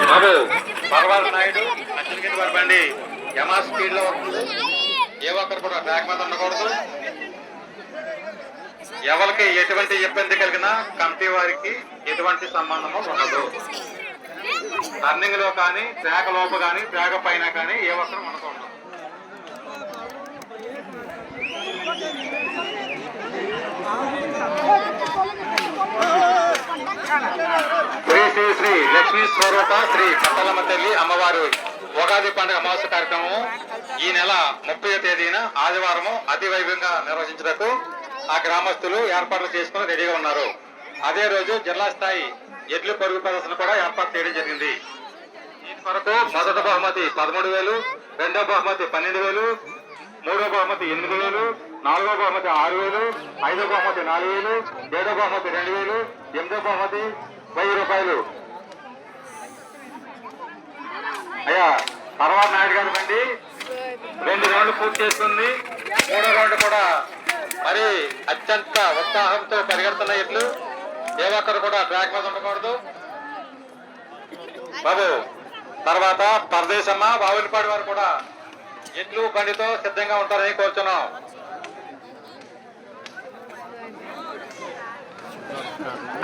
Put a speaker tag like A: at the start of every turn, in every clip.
A: బాబు పర్వాల నాయుడు అచ్చగిరి వారి బండి యమా స్పీడ్ లో వస్తుంది. ఏ ఒక్కరు కూడా ట్రాక్ మీద ఉండకూడదు. ఎవరికి ఎటువంటి ఇబ్బంది కలిగినా కమిటీ వారికి ఎటువంటి సంబంధము ఉండదు. టర్నింగ్ లో కానీ ట్రాక్ లోపు కానీ ట్రాక్ పైన కానీ ఏ ఒక్కరు ఉండకూడదు. శ్రీ శ్రీ శ్రీ లక్ష్మీ స్వరూప శ్రీ పట్టలమ్మ తల్లి అమ్మవారు ఉగాది పండుగ అమావాస్య కార్యక్రమం ఈ నెల 30వ తేదీన ఆదివారము అతి వైభవంగా నిర్వహించడానికి ఆ గ్రామస్తులు ఏర్పాట్లు చేసుకుని రెడీగా ఉన్నారు. అదే రోజు జిల్లా స్థాయి ఎడ్ల పరుగు ప్రదర్శన కూడా ఏర్పాటు చేయడం జరిగింది. దీని కొరకు మొదటి బహుమతి 13,000, రెండో బహుమతి 12,000, మూడో బహుమతి 8,000, నాలుగో బహుమతి 6,000, ఐదో బహుమతి 4,000, ఏడో బహుమతి 2,000, ఎనిమిదో బహుమతి 1000 రూపాయలు. అయ్యా తర్వాత నాయుడు గారి బండి 2 రౌండ్లు పూర్తి చేస్తుంది. 3వ రౌండ్ కూడా మరి అత్యంత ఉత్సాహంతో పరిగెడుతున్న ఎట్లు ఏ ఒక్కరు కూడా ట్రాక్ మీద ఉండకూడదు. బాబు తర్వాత పరదేశమ్మ బావులపాడి వారు కూడా ఎట్లు బండితో సిద్ధంగా ఉంటారని కోరుతున్నాం.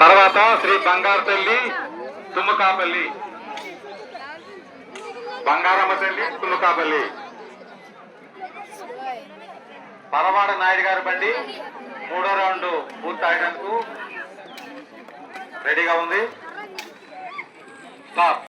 A: తర్వాత శ్రీ బంగారు తల్లి తుమ్మకాపల్లి, బంగారమ్మ తల్లి తుమ్మకాపల్లి. పరవాడ నాయుడు గారి బండి 3వ రౌండ్ పూర్తి అయ్యేందుకు రెడీగా ఉంది. స్టాప్.